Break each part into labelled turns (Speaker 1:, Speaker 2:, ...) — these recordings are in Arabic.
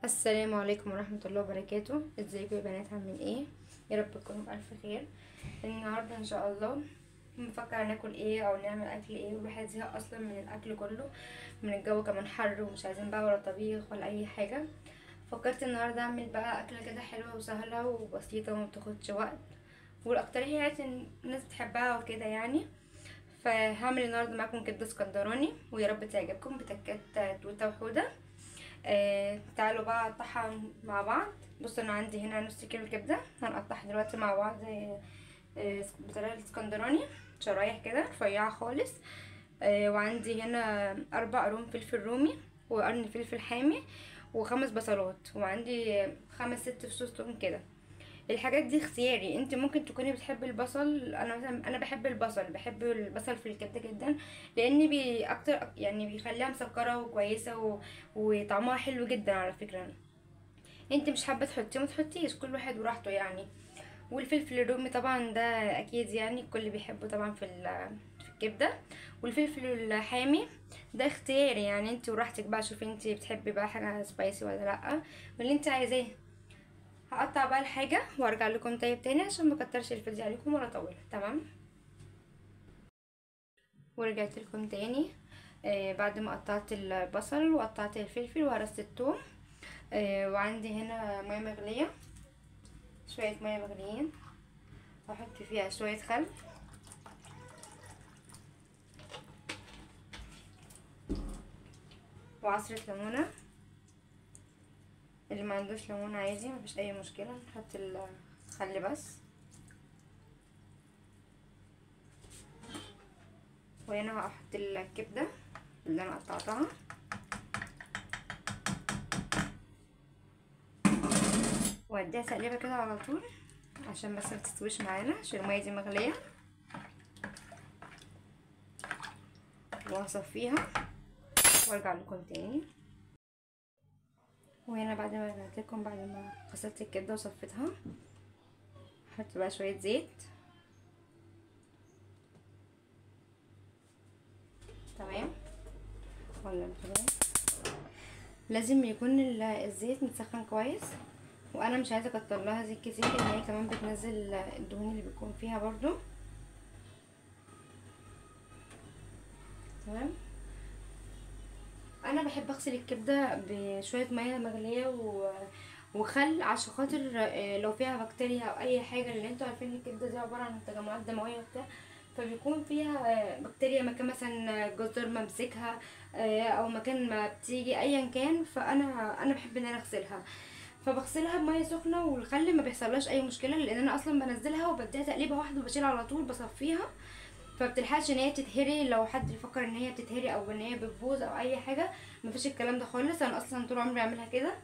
Speaker 1: السلام عليكم ورحمة الله وبركاته. ازيكم يا بنات، عاملين ايه؟ يا رب تكونوا بألف خير. النهاردة ان شاء الله بنفكر ناكل ايه او نعمل اكل ايه، والواحد زهق اصلا من الاكل كله، من الجو كمان حر ومش عايزين بقى ولا طبيخ ولا اي حاجة. فكرت النهاردة اعمل بقى اكلة كده حلوة وسهلة وبسيطة وما بتاخدش وقت، والاكترية يعني الناس بتحبها وكده يعني. فهعمل النهاردة معاكم كبدة اسكندراني، ويا رب تعجبكم بتكات توتة وحودة. تعالوا بقى نقطعها مع بعض. بصوا انا عندي هنا نص كيلو كبده، هنقطعها دلوقتي مع بعض بطريقه الاسكندراني، شرايح كده رفيعه خالص. وعندي هنا 4 قرون فلفل رومي، وقرن فلفل حامي، و5 بصلات، وعندي 5 6 فصوص توم كده. الحاجات دي اختياري، انت ممكن تكوني بتحبي البصل. انا مثلا انا بحب البصل في الكبده جدا، لان اكتر يعني بيخليها مسكره وكويسه وطعمها حلو جدا على فكره. انت مش حابه تحطيه ما تحطيش، كل واحد وراحته يعني. والفلفل الرومي طبعا ده اكيد يعني الكل بيحبه طبعا في الكبده. والفلفل الحامي ده اختياري، يعني انت وراحتك بقى، شوفي انت بتحبي بقى حاجه سبايسي ولا لا، واللي انت عايزاه. هقطع بقى الحاجة وارجع لكم طيب تاني عشان ما اكترش الفيديو عليكم ولا اطول. تمام، ورجعت لكم تاني. بعد ما قطعت البصل وقطعت الفلفل وهرست الثوم. وعندي هنا ميه مغليه، شويه ميه مغليين، هحط فيها شويه خل وعصره ليمونه. اللي ما عندوش ليمونه عادي، مفيش اي مشكله، نحط الخل بس. وهنا هحط الكبده اللي انا قطعتها، واديها تقليبه كده على طول عشان بس ما تستويش معانا، عشان الميه دي مغليه. وهصفيها وارجع لكم تاني. وهنا بعد ما رجعت لكم، بعد ما غسلت الكبده وصفيتها، هحط بقى شويه زيت. تمام، ولا كده لازم يكون الزيت متسخن كويس، وانا مش عايزه اكتر لها زيت كتير لان هي كمان بتنزل الدهون اللي بيكون فيها برضو. تمام، انا بحب اغسل الكبده بشويه ميه مغليه وخل، عشان خاطر لو فيها بكتيريا او اي حاجه، لان انتوا عارفين الكبده دي عباره عن تجمعات دمويه وبتاع، فبيكون فيها بكتيريا مكان مثلا جزر ممسكها، او مكان ما بتيجي ايا كان. فانا بحب ان انا اغسلها، فبغسلها بميه سخنه والخل، ما بيحصلهاش اي مشكله، لان انا اصلا بنزلها وبديها تقليبه واحده وبشيل على طول بصفيها، فبتلحقش ان هي تتهري. لو حد يفكر ان هي بتتهري او ان هي بتبوظ او اي حاجه، مفيش الكلام ده خالص. انا اصلا طول عمري بعملها كده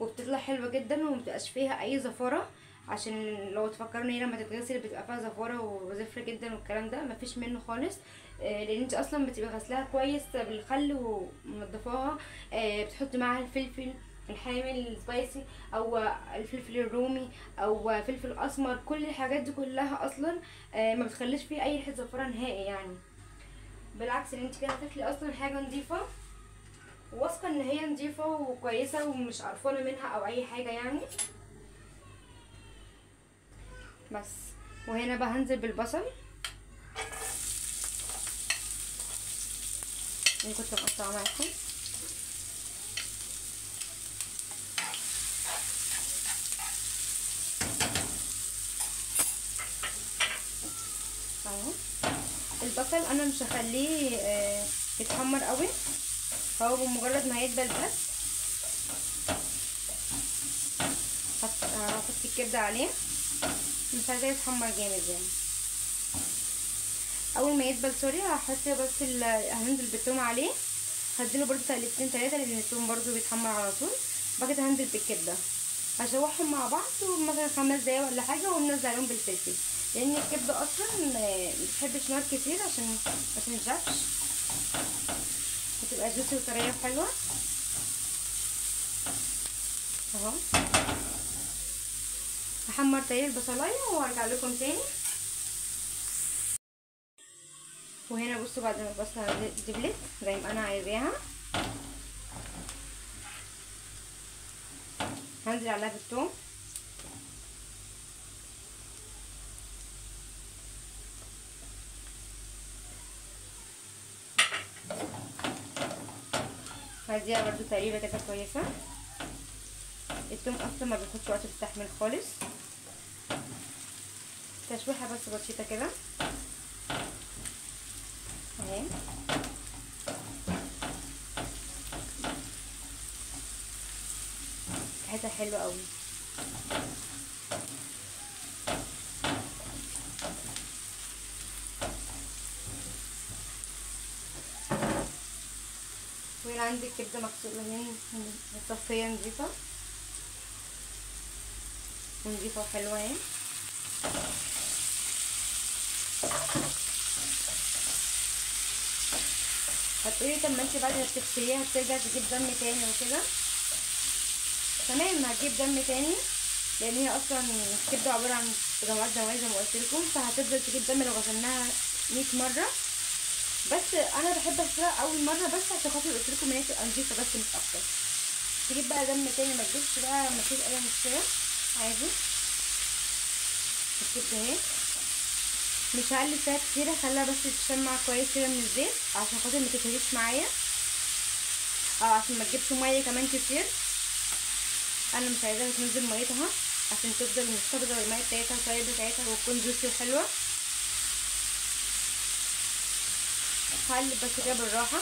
Speaker 1: وبتطلع حلوه جدا ومبتبقاش فيها اي زفاره، عشان لو تفكروا ان هي لما تتغسل بتبقى فيها زفاره وزفره جدا والكلام ده مفيش منه خالص. لان انت اصلا بتبقى غسلاها كويس بالخل ومنضفاها. بتحطي معاها الفلفل الحامي السبايسي، او الفلفل الرومي، او فلفل اسمر، كل الحاجات دي كلها اصلا ما بتخليش فيه اي ريحه زفاره نهائي يعني. بالعكس، ان انت كده هتاكلي اصلا حاجه نظيفه، واثقه ان هي نظيفه وكويسه ومش قرفانه منها او اي حاجه يعني. بس، وهنا بقى هنزل بالبصل اللي كنت مقطعه معاكم. اهو البصل انا مش هخليه يتحمر قوي، هو بمجرد ما هيدبل بس هحط الكبده عليه، مش عايزاه يتحمر جامد يعني. اول ما يدبل سوري هحط بس هنزل بالثوم عليه، هديله برضو تقليبتين 3 لان الثوم برضو بيتحمر على طول. بعد كده هنزل بالكبده، هشوحهم مع بعض مثلا 5 دقايق ولا حاجه، وننزل عليهم بالفلفل، لان الكبده اصلا مبتحبش نار كتير عشان ما تنشفش وتبقى جوسي وطريه وحلوه. اهو هحمر تاني البصلايه وارجع لكم تاني. وهنا بصوا بعد ما البصله دبلت زي ما انا عايزاها، هنزل عليها بالثوم. هديها برضو تقريبا كده كويسه. الثوم اصلا ما بياخدش وقت في التحميل خالص، تشويحه بس بسيطه كده اهي. ريحتها حلوه قوي. وهنا عندي كبده مغسوله من متصفيه نضيفه ونضيفه وحلوه اهي. هتقولي طب ما انت بعد ما بتغسليها هترجع تجيب دم تاني وكده. تمام، هتجيب دم تاني لان هي اصلا الكبده عباره عن تجمعات دمويه زي ما قلت لكم، فهتفضل تجيب دم لو غسلناها 100 مره. بس انا بحب اغسلها اول مره بس عشان خاطر قلت لكم ان هي تبقى نضيفه بس مش اكتر. تجيب بقى دم تاني ما تجيبش بقى، ما فيش اي مشكله عادي. الكبده اهي مش هقلب فيها كتير، هخليها بس تشمع كويس كده من الزيت عشان خاطر ما تتهريش معايا، او عشان ما تجيبش ميه كمان كتير. انا مش عايزاها تنزل ميتها عشان تفضل محتفظه بالميه بتاعتها والطيب بتاعتها وتكون جوسي وحلوه. هقلب بس كده بالراحه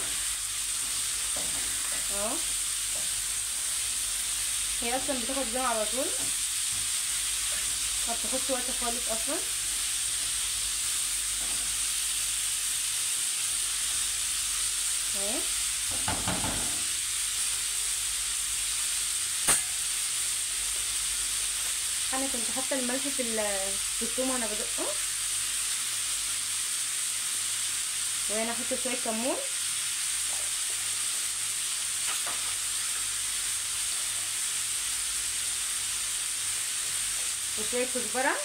Speaker 1: اهو. هي اصلا بتاخد دم على طول، ما بتاخدش وقت خالص اصلا. اهي انا كنت حاطه الملح في الثوم وانا بدقه، وهنا احط شويه كمون وشويه كزبره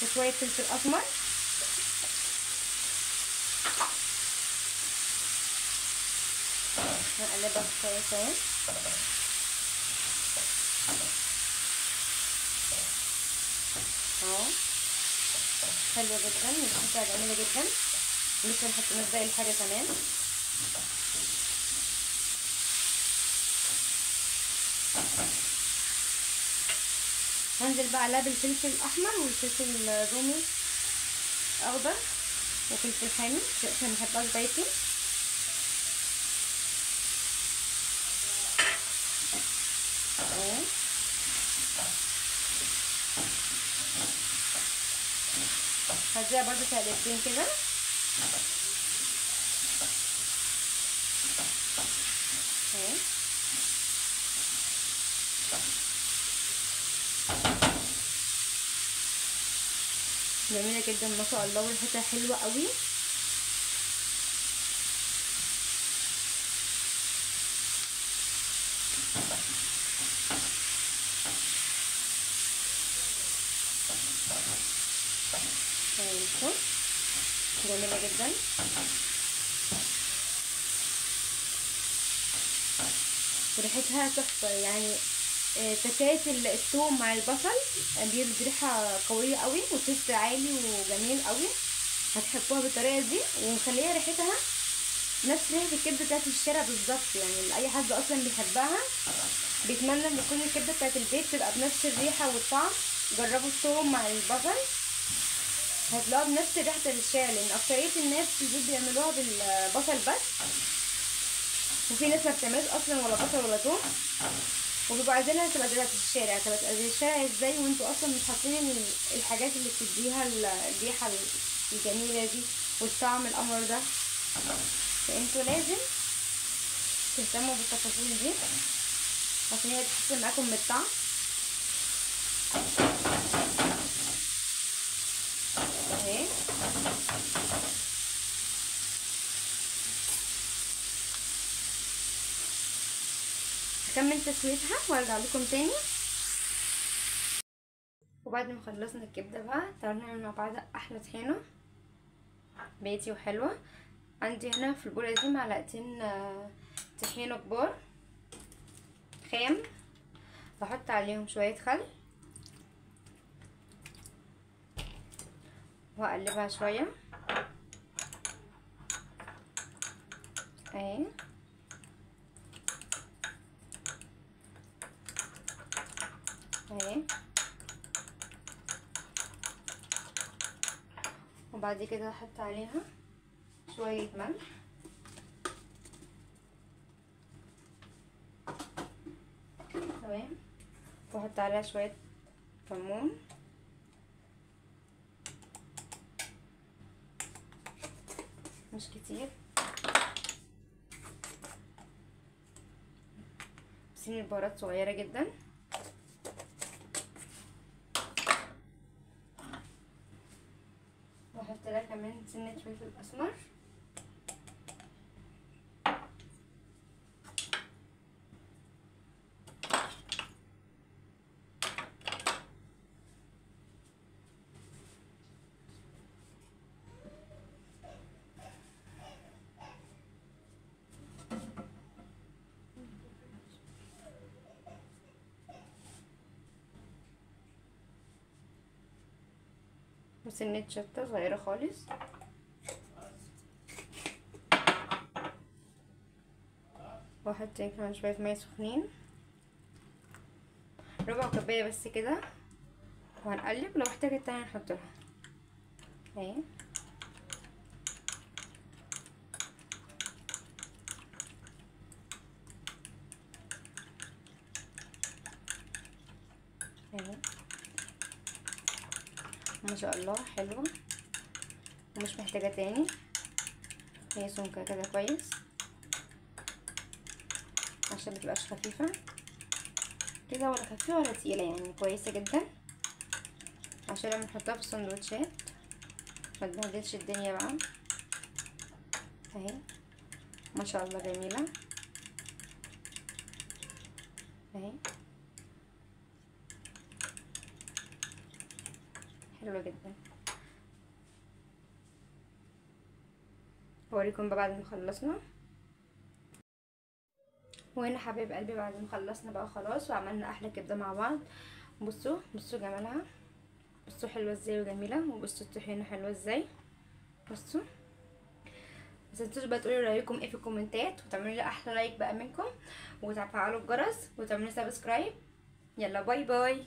Speaker 1: وشويه فلفل اسمر. هنقلبها كويس اهي. اهو حلوه جدا، ريحتها جميله جدا. لسه محطناش باقي الحاجه كمان. هنزل بقى عليها بالفلفل الاحمر والفلفل الرومي اخضر وفلفل حامي عشان بحبها سبايسي. هديها برضو تقلبتين كده اهي. جميله جدا ما شاء الله، وريحتها حلوه قوي. جميله جدا. وريحتها تحفه يعني. تكايه الثوم مع البصل بيدي ريحه قويه قوي وتست عالي وجميل قوي. هتحبوها بالطريقه دي ومخليه ريحتها نفس ريحه الكبده بتاعت الشارع بالظبط. يعني اي حد اصلا بيحبها بيتمنى ان تكون الكبده بتاعت البيت تبقى بنفس الريحه والطعم. جربوا الثوم مع البصل هتلاقوها بنفس ريحه الشارع، لان اكتريه الناس في البيت بيعملوها بالبصل بس، وفي ناس ما بتعملش اصلا ولا بصل ولا ثوم، وبيبقوا عايزينها تبقى زي الشارع. تبقى زي الشارع ازاي وانتوا اصلا مش حاطين الحاجات اللي بتديها الريحه الجميله دي والطعم القمر ده؟ فانتوا لازم تهتموا بالتفاصيل دي عشان هي تحسن معاكم من الطعم. اهي. هكمل تسويتها وارجع لكم تاني. وبعد ما خلصنا الكبده بقى تعالوا نعمل مع بعض احلى طحينه بيتي وحلوه. عندي هنا في البوله دي معلقتين طحينه كبار خام، بحط عليهم شويه خل واقلبها شويه اهي. اهي وبعد كده احط عليها شويه ملح تمام، واحط عليها شويه كمون مش كتير، سن البهارات صغيره جدا، واحط لها كمان سنه فلفل اسمر وسنه شطه صغيره خالص، واحط كمان شويه ميه سخنين ربع كوبايه بس كده، وهنقلب لو احتاجت تاني نحط لها اهي. اهي ما شاء الله حلوه ومش محتاجه تاني، هي سمكه كده كويس عشان متبقاش خفيفه كده ولا خفيفه ولا تقيله، يعني كويسه جدا عشان لما نحطها في السندوتشات ما تبهدلش الدنيا بقى اهي. ما شاء الله جميله اهي، حلوه جدا. هوريكم بقى بعد ما خلصنا. وهنا حبايب قلبي بعد ما خلصنا بقى خلاص وعملنا احلى كبده مع بعض. بصوا بصوا جمالها، بصوا حلوه ازاي وجميله، وبصوا الطحينه حلوه ازاي. بصوا متنسوش بقى تقولوا رايكم ايه في الكومنتات، وتعملوا لي احلى لايك بقى منكم، وتفعلوا الجرس وتعملوا سبسكرايب. يلا باي باي.